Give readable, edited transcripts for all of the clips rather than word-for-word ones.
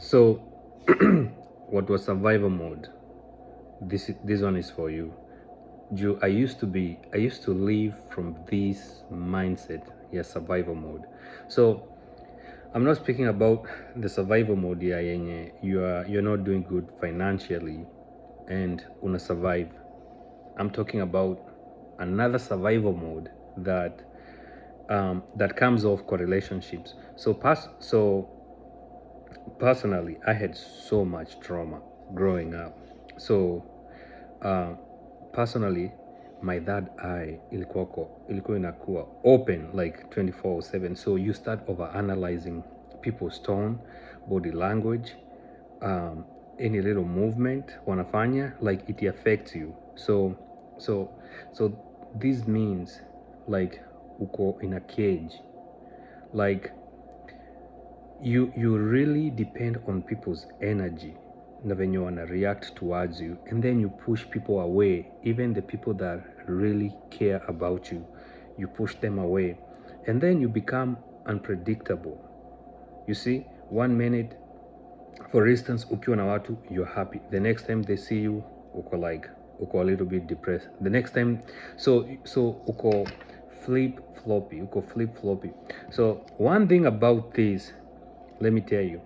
So, what was survival mode? This one is for you. I used to live from this mindset, yes, survival mode. So I'm not speaking about the survival mode ya yenye you're not doing good financially and una survive. I'm talking about another survival mode that comes off for relationships. So personally, I had so much trauma growing up. So uh, personally, my third eye ilikuwa inakuwa open like 24/7. So you start over analyzing people's tone, body language, um, any little movement wanafanya, like it affects you. So so this means like uko in a cage, like you really depend on people's energy na venye wana react towards you, and then you push people away, even the people that really care about you, you push them away, and then you become unpredictable. You see, 1 minute, for instance, ukiwa na watu, you're happy. The next time they see you, uko a little bit depressed. The next time, so uko flip floppy. So one thing about this, let me tell you,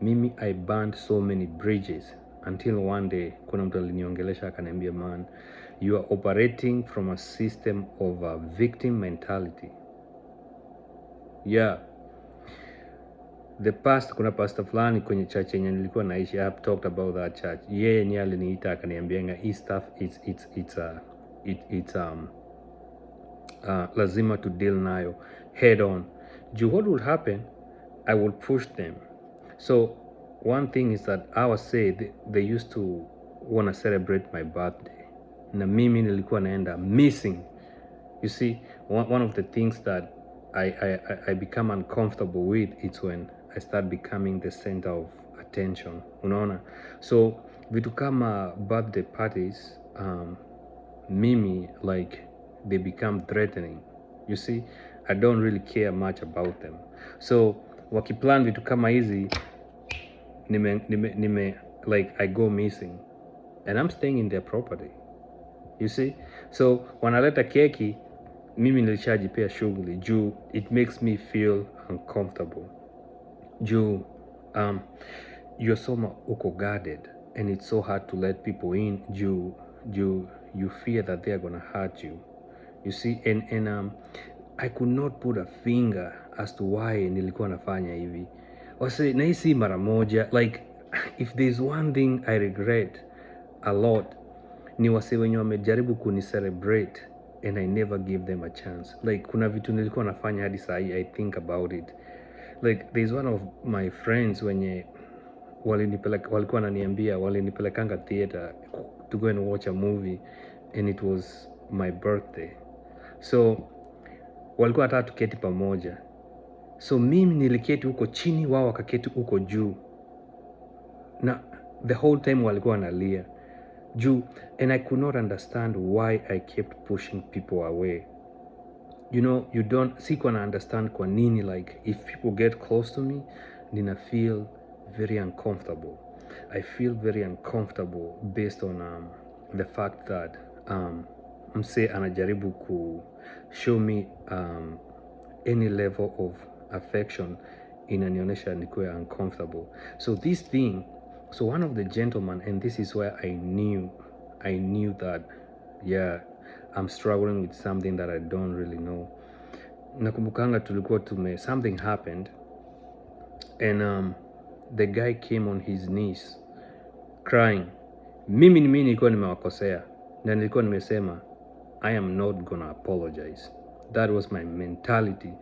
mimi I burned so many bridges until one day kuna mtu aliniongelesha akaniambia, man, you are operating from a system of a victim mentality. Yeah, the past, kuna pastor fulani kwenye church yenye nilikuwa naishi, I have talked about that church. Yeye ni aliniita akaniambianga hii stuff it's lazima to deal nayo head on. What would happen, I would push them. So one thing is that I was say they used to want to celebrate my birthday na mimi nilikuwa naenda missing. You see, one of the things that I become uncomfortable with, it's when I start becoming the center of attention, unaona. So vitu kama birthday parties, mimi, like, they become threatening. You see, I don't really care much about them. So wakiplan vitu kama hizi, like, I go missing and I'm staying in their property. You see, so wanaleta keki, mimi nilishajipea shughuli juu it makes me feel uncomfortable juu you're so uko guarded and it's so hard to let people in juu you fear that they are gonna hurt you. You see, and I could not put a finger as to why nilikuwa nafanya hivi. Wase nahisi mara moja, like, if there's one thing I regret a lot, ni wase wenye wamejaribu kunicelebrate and I never give them a chance. Like, kuna vitu nilikuwa nafanya hadi sahi I think about it. Like, there's one of my friends wenye walikuwa wananiambia, walinipelekanga theater to go and watch a movie and it was my birthday. So walikuwa hata tuketi pamoja, so mimi niliketi huko chini, wao wakaketi huko juu, na the whole time walikuwa wanalia juu, and I could not understand why I kept pushing people away. You know, sikuwa na understand kwa nini, like, if people get close to me, nina feel very uncomfortable. I feel very uncomfortable based on the fact that mse anajaribu ku show me any level of affection inanionyesha nikuwe uncomfortable. So one of the gentlemen, and this is where I knew that, yeah, I'm struggling with something that I don't really know. Nakumbukanga tulikuwa something happened and the guy came on his knees crying. Mimi nilikuwa nimewakosea na nilikuwa nimesema I am not gonna apologize. That was my mentality,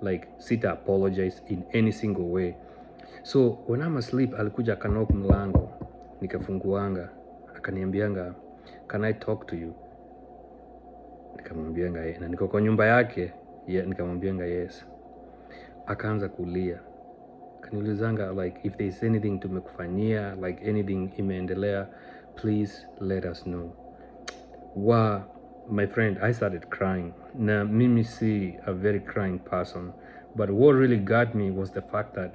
like, sita apologize in any single way. So when I'm asleep, alikuja akanok mlango, nikafunguanga, akaniambianga, can I talk to you? Nikamwambianga na niko kwa nyumba yake, nikamwambianga yes. Akaanza kulia, kaniulizanga, like, if there's anything tumekufanyia, like anything imeendelea, please let us know. Wow, my friend, I started crying. Na mimi si a very crying person, but what really got me was the fact that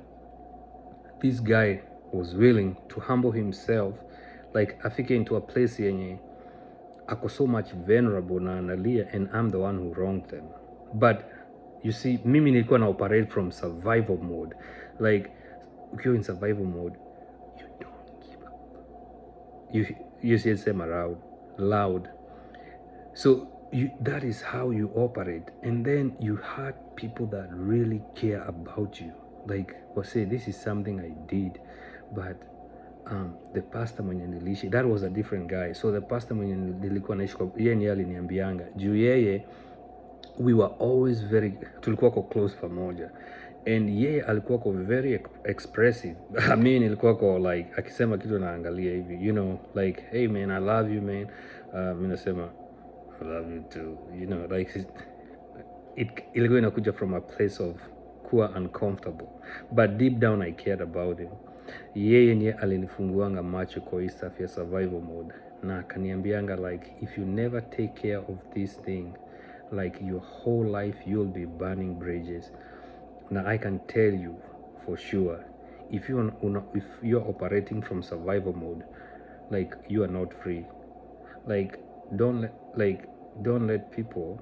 this guy was willing to humble himself, like afike into a place yenye ako so much vulnerable na analia, and I'm the one who wronged them. But you see, mimi nilikuwa na operate from survival mode. Like ukiwa in survival mode, you don't give up. You say sema loud. So that is how you operate. And then you hurt people that really care about you. Like, say, this is something I did, but the pastor mwenye niliishi, that was a different guy. So the pastor mwenye nilikuwa naishi kwa yeye ni aliniambianga juu yeye, we were always tulikuwa kwa close pamoja, and yeye alikuwa kwa very expressive. I mean, ilikuwa kwa like akisema kitu naangalia hivi, you know, like, hey man, I love you man. Mimi nasema I love you too, you know, like ilikuwa inakuja from a place of kuwa uncomfortable, but deep down I cared about him. Yeye niye alinifunguanga macho kwa hii stuff ya survival mode, na akaniambianga like, if you never take care of this thing, like your whole life you'll be burning bridges. Now I can tell you for sure, if you're operating from survival mode, like you are not free. Like don't let people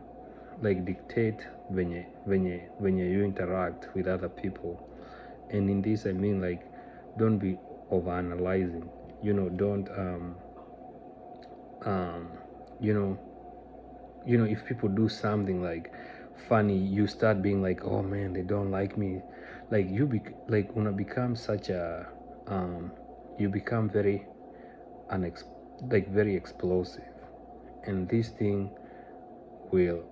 like dictate when you interact with other people. And in this I mean, like, don't be overanalyzing, you know. Don't you know, if people do something like funny, you start being like, oh man, they don't like me. Like like when I become such a you become very very explosive, and this thing will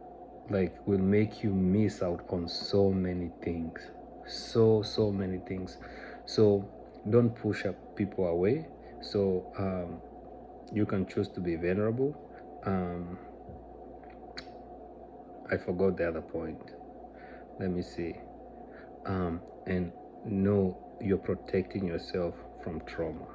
make you miss out on so many things, so many things. So don't push up people away. So you can choose to be vulnerable. I forgot the other point. Let me see. And know you're protecting yourself from trauma.